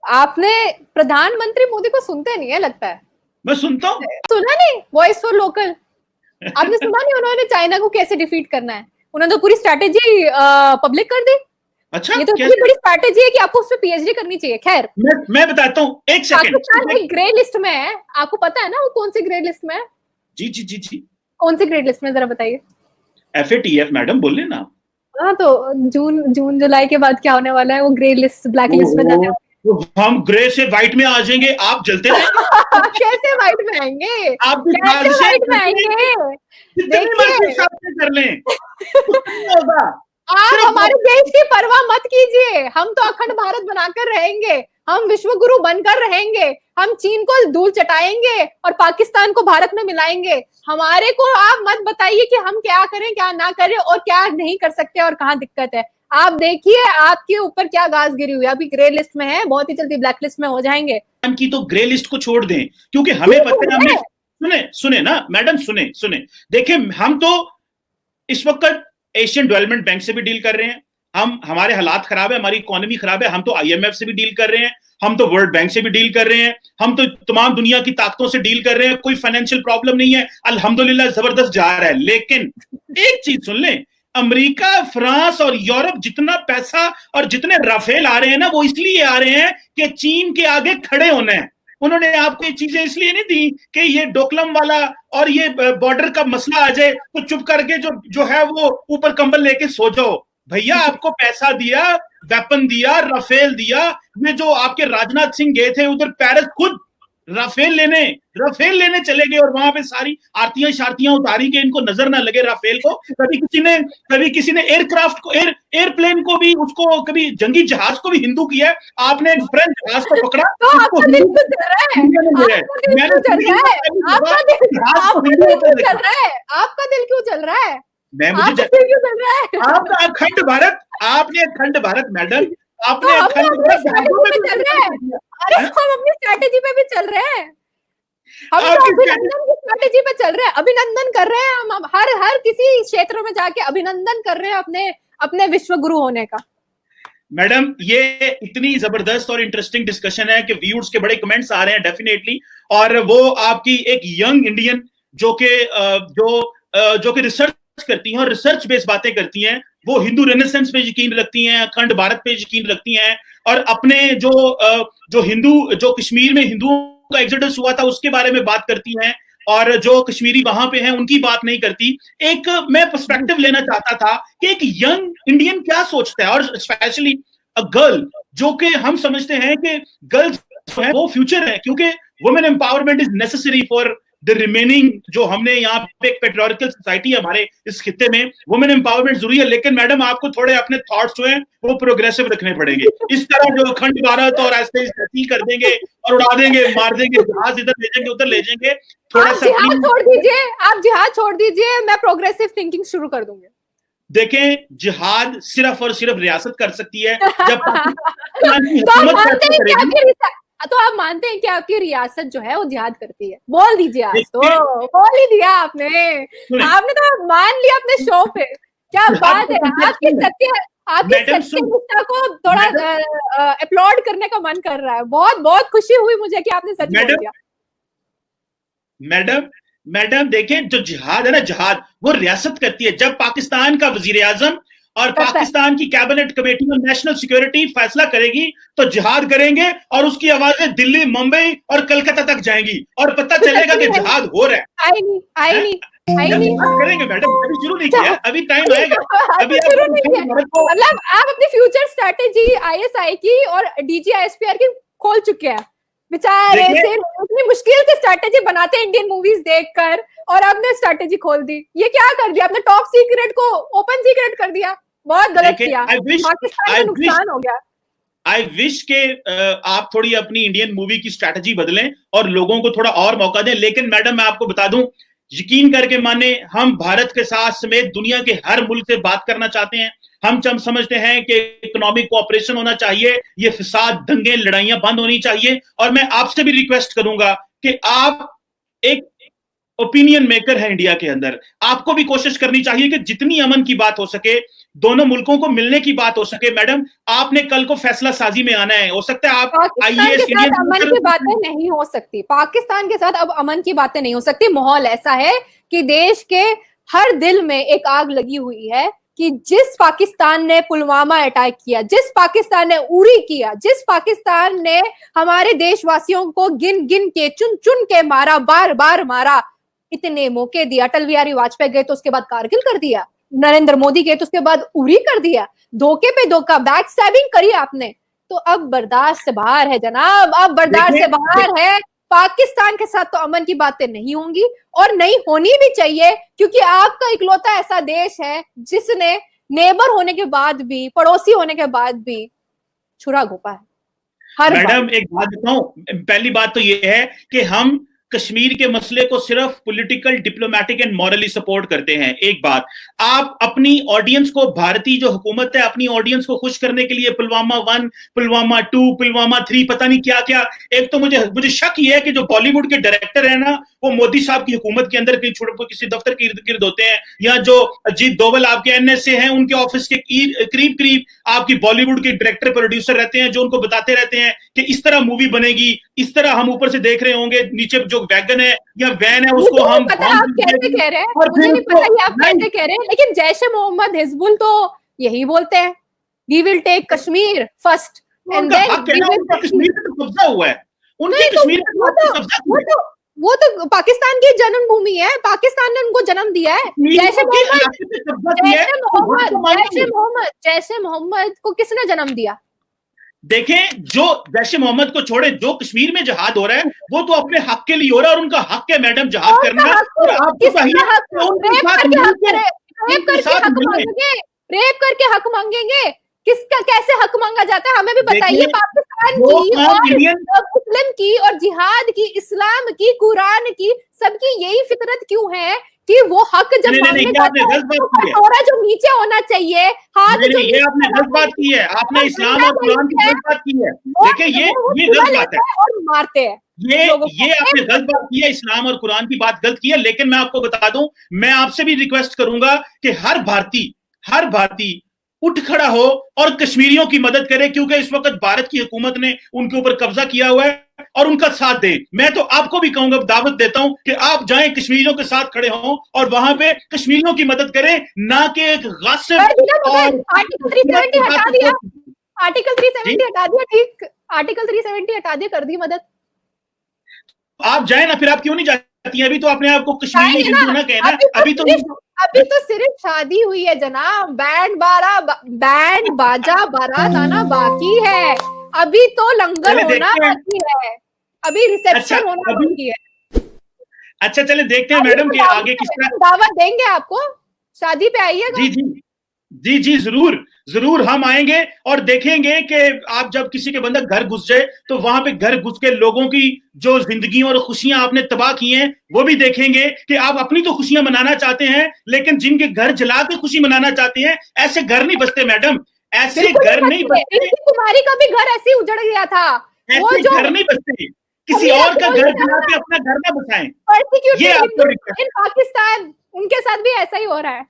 आपने प्रधानमंत्री मोदी को सुनते नहीं है लगता है। मैं सुनता हूँ। सुना नहीं वॉइस फॉर लोकल? आपने सुना नहीं उन्होंने चाइना को कैसे डिफीट करना है? उन्होंने तो पूरी स्ट्रैटेजी पब्लिक कर दी। अच्छा, ये तो इतनी बड़ी स्ट्रैटेजी है कि आपको उस पर पीएचडी करनी चाहिए। खैर, मैं बताता हूँ, एक सेकंड। पाकिस्तान एक ग्रे लिस्ट में है, आपको पता है ना वो कौन सी ग्रे लिस्ट में है? जी जी जी जी, कौन सी ग्रे लिस्ट में, जरा बताइए। FATF मैडम बोल लेना। हाँ, तो जून जुलाई के बाद क्या होने वाला है? वो ग्रे लिस्ट, ब्लैक लिस्ट में जाने वाला। हम ग्रे से व्हाइट में आ जाएंगे, आप जलते रहेंगे। कैसे व्हाइट में आएंगे? आप भी कैसे व्हाइट में आएंगे? जितनी मर्जी सामने कर लें, होगा। आप हमारे देश की परवाह मत कीजिए। हम तो अखंड भारत बनाकर रहेंगे, हम विश्व गुरु बनकर रहेंगे, हम चीन को धूल चटाएंगे और पाकिस्तान को भारत में मिलाएंगे। हमारे को आप मत बताइए कि हम क्या करें, क्या ना करें और क्या नहीं कर सकते और कहाँ दिक्कत है। आप देखिए आपके ऊपर क्या घास गिरी हुई है। अभी ग्रे लिस्ट में है, बहुत ही जल्दी ब्लैक लिस्ट में हो जाएंगे। की तो ग्रे लिस्ट को छोड़ दें, क्योंकि हमें पता है, हमने सुने ना मैडम, सुने देखिए, हम तो इस वक्त एशियन डेवलपमेंट बैंक से भी डील कर रहे हैं। हमारे हालात खराब है, हमारी इकोनॉमी खराब है, हम तो IMF से भी डील कर रहे हैं, हम तो वर्ल्ड बैंक से भी डील कर रहे हैं, हम तो तमाम दुनिया की ताकतों से डील कर रहे हैं। कोई फाइनेंशियल प्रॉब्लम नहीं है, अल्हम्दुलिल्लाह जबरदस्त जा रहा है। लेकिन एक चीज सुन लें, अमेरिका, फ्रांस और यूरोप जितना पैसा और जितने राफेल आ रहे हैं ना, वो इसलिए आ रहे हैं कि चीन के आगे खड़े होना है। उन्होंने आपको ये चीजें इसलिए नहीं दी कि ये डोकलम वाला और ये बॉर्डर का मसला आ जाए तो चुप करके जो है वो ऊपर कंबल लेके सो जाओ। भैया आपको पैसा दिया, वेपन दिया, राफेल दिया। ये जो आपके राजनाथ सिंह गए थे उधर पेरिस, खुद राफेल लेने चले गए और वहां पे सारी आरतियां शारतियां उतारी कि इनको नजर ना लगे राफेल को। कभी किसी ने एयरक्राफ्ट को, एयरप्लेन को भी, उसको कभी जंगी जहाज को भी हिंदू किया है। आपने एक फ्रेंच जहाज को पकड़ा, तो आपका दिल क्यों चल रहा है? आपका दिल क्यों चल रहा है? आपका अखंड भारत, आपने अखंड भारत मैडम, आपने अखंड भारत। अरे हम अपनी स्ट्रैटेजी पे भी चल रहे हैं, हम तो अभिनंदन की स्ट्रैटेजी पे चल रहे हैं, अभिनंदन कर रहे हैं हम हर किसी क्षेत्र में जाके अभिनंदन कर रहे हैं अपने विश्व गुरु होने का। मैडम ये इतनी जबरदस्त और इंटरेस्टिंग डिस्कशन है कि व्यूअर्स के बड़े कमेंट्स आ रहे हैं डेफिनेटली, और वो आपकी एक यंग इंडियन जो कि रिसर्च करती हैं और रिसर्च बेस्ड बातें करती हैं, वो हिंदू रेनेसेंस पे यकीन रखती हैं, अखंड भारत पे यकीन रखती हैं, और अपने जो कश्मीर में हिंदुओं का एग्जोडस हुआ था उसके बारे में बात करती हैं, और जो कश्मीरी वहां पे हैं उनकी बात नहीं करती। एक मैं पर्सपेक्टिव लेना चाहता था कि एक यंग इंडियन क्या सोचता है, और स्पेशली अ गर्ल, जो कि हम समझते हैं कि गर्ल्स है वो फ्यूचर है, क्योंकि women empowerment is necessary for the remaining. जो हमने यहाँ पे एक पेट्रियार्कल सोसाइटी है हमारे इस खित्ते में, वुमेन एम्पावरमेंट जरूरी है। लेकिन मैडम आपको थोड़े अपने थॉट्स जो हैं वो प्रोग्रेसिव रखने पड़ेंगे। इस तरह जो अखंड भारत और ऐसे कर देंगे और उड़ा देंगे, मार देंगे, जहाज इधर ले जाएंगे उधर ले जाएंगे, थोड़ा सा जिहाद छोड़ दीजिए, आप जिहाद छोड़ दीजिए, मैं प्रोग्रेसिव थिंकिंग शुरू कर दूंगी। देखें, जिहाद सिर्फ और सिर्फ रियासत कर सकती है जब तो आप मानते हैं कि आपकी रियासत जो है वो जिहाद करती है? बोल दीजिए, आज तो बोल ही दिया आपने तो मान लिया अपने शो पे। क्या बात है, आपकी सत्यनिष्ठा को थोड़ा अपलॉड करने का मन कर रहा है। बहुत बहुत खुशी हुई मुझे कि आपने सच बोल दिया। मैडम देखें, जो जिहाद है ना, जिहाद वो रियासत करती है। जब पाकिस्तान का वजीर आजम और पाकिस्तान की कैबिनेट कमेटी में नेशनल सिक्योरिटी फैसला करेगी तो जिहाद करेंगे, और उसकी आवाजें दिल्ली, मुंबई और कलकत्ता तक जाएंगी और पता चलेगा कि जिहाद हो रहा है। आई नहीं करेंगे मैडम, अभी शुरू नहीं किया, अभी टाइम आएगा। अभी मतलब आप अपनी फ्यूचर स्ट्रैटेजी ISI की और DGISPR की खोल चुके हैं बेचारे। इतनी मुश्किल से स्ट्रैटेजी बनाते हैं इंडियन मूवीज देखकर, और आपने स्ट्रैटेजी खोल दी। ये क्या कर दिया आपने? टॉप सीक्रेट को ओपन सीक्रेट कर दिया। बहुत गलत किया, पाकिस्तान को नुकसान हो गया। आई विश के आप थोड़ी अपनी इंडियन मूवी की स्ट्रैटेजी बदलें और लोगों को थोड़ा और मौका दें। लेकिन मैडम मैं आपको बता दूं, यकीन करके माने, हम भारत के साथ समेत दुनिया के हर मुल्क से बात करना चाहते हैं। हम समझते हैं कि इकोनॉमिक कोऑपरेशन होना चाहिए, ये फिसाद, दंगे, लड़ाइयां बंद होनी चाहिए। और मैं आपसे भी रिक्वेस्ट करूंगा कि आप एक ओपिनियन मेकर है इंडिया के अंदर, आपको भी कोशिश करनी चाहिए कि जितनी अमन की बात हो सके दोनों मुल्कों को मिलने की बात हो सके। मैडम, आपने कल को फैसला साजी में आना है, हो सकता है आप पाकिस्तान के साथ अमन की बातें नहीं हो सकती, पाकिस्तान के साथ अब अमन की बातें नहीं हो सकती। माहौल ऐसा है कि देश के हर दिल में एक आग लगी हुई है कि जिस पाकिस्तान ने पुलवामा अटैक किया, जिस पाकिस्तान ने उरी किया, जिस पाकिस्तान ने हमारे देशवासियों को गिन गिन के चुन चुन के मारा, बार बार मारा, इतने मौके दिया, अटल बिहारी वाजपेयी गए तो उसके बाद कारगिल कर दिया, नरेंद्र मोदी गए तो उसके बाद उरी कर दिया, धोखे पे धोखा, बैक स्टैबिंग करी आपने। तो अब बर्दाश्त से बाहर है जनाब, अब बर्दाश्त से बाहर है। पाकिस्तान के साथ तो अमन की बातें नहीं होंगी और नहीं होनी भी चाहिए, क्योंकि आपका इकलौता ऐसा देश है जिसने नेबर होने के बाद भी, पड़ोसी होने के बाद भी छुरा घोंपा है हर मैडम एक बात बताऊं, पहली बात तो ये है कि हम कश्मीर के मसले को सिर्फ political, diplomatic and morally support करते हैं। एक बात, आप अपनी ऑडियंस को, भारतीय जो हुकूमत है अपनी ऑडियंस को खुश करने के लिए पुलवामा 1, पुलवामा 2, पुलवामा 3, पता नहीं क्या क्या, एक तो मुझे शक ये है कि जो बॉलीवुड के डायरेक्टर है ना, वो मोदी साहब की हुकूमत के अंदर किसी दफ्तर के इर्द गिर्द होते हैं, या जो अजीत डोवल आपके एनएसए हैं उनके ऑफिस के करीब करीब आपकी बॉलीवुड के डायरेक्टर प्रोड्यूसर रहते हैं, जो उनको बताते रहते हैं कि इस तरह मूवी बनेगी, इस तरह हम ऊपर से देख रहे होंगे, नीचे जो वैगन है या वैन है उसको हम पता आप कैसे कह रहे हैं, मुझे नहीं पता ये आप कैसे कह रहे हैं, लेकिन जैश ए मोहम्मद, हिजबुल तो यही बोलते हैं, we will take Kashmir first and then Kashmir पे तो कब्जा हुआ है, उनके कश्मीर पे वो तो पाकिस्तान की जन्मभूमि है, पाकिस्तान ने उनको जन्म दिया है। जैश ए मोहम्मद को किसने जन्म दिया? देखें, जो जैश ए मोहम्मद को छोड़े, जो कश्मीर में जिहाद हो रहा है वो तो अपने हक के लिए हो रहा है और उनका हक है मैडम जिहाद करना। रेप करके हक मांगेंगे, किसका कैसे हक मांगा जाता है हमें भी बताइए। पाकिस्तान की और मुस्लिम की और जिहाद की, इस्लाम की, कुरान की, सबकी यही फितरत क्यों है कि वो हक जब मांगने जाते हैं कटोरा जो नीचे होना चाहिए, हाथ जो ये आपने गलत बात की है, आपने इस्लाम और कुरान की गलत बात की है। देखिए ये गलत बात है और मारते हैं, ये आपने गलत बात की है, इस्लाम और कुरान की बात गलत की है। लेकिन मैं आपको बता दूं, मैं आपसे भी रिक्वेस्ट करूंगा कि हर भारतीय उठ खड़ा हो और कश्मीरियों की मदद करे, क्योंकि इस वक्त भारत की हुकूमत ने उनके ऊपर कब्जा किया हुआ है और उनका साथ दे। मैं तो आपको भी कहूंगा, दावत देता हूं कि आप जाएं, कश्मीरियों के साथ खड़े हों और वहां पे कश्मीरियों की मदद करें, ना कि एक गासिब। आर्टिकल 370 हटा दिया, आर्टिकल 370 हटा दिया, ठीक, आर्टिकल 370 हटा दिया, कर दी मदद। आप जाए ना, फिर आप क्यों नहीं जाती हैं? अभी तो अपने आप को कश्मीरी हिंदू ना कहना, अभी तो सिर्फ शादी हुई है जनाब, बैंड बाजा बारात आना बाकी है, अभी तो लंगर होना बाकी है, अभी रिसेप्शन होना बाकी है। अच्छा चले देखते हैं मैडम के आगे किस तरह दावत देंगे आपको, शादी पे आइएगा। जी जरूर हम आएंगे और देखेंगे कि आप जब किसी के बंदा घर घुस जाए तो वहां पे घर घुस के लोगों की जो जिंदगी और खुशियां आपने तबाह की हैं वो भी देखेंगे कि आप अपनी तो खुशियां मनाना चाहते हैं, लेकिन जिनके घर जला के खुशी मनाना चाहते हैं, ऐसे घर नहीं बसते मैडम, ऐसे घर नहीं बसते। तुम्हारी का भी घर ऐसे उजड़ गया था, ऐसे घर नहीं बसते, किसी और का घर जला के अपना घर ना बसाएं। ये पाकिस्तान, उनके साथ भी ऐसा ही हो रहा है।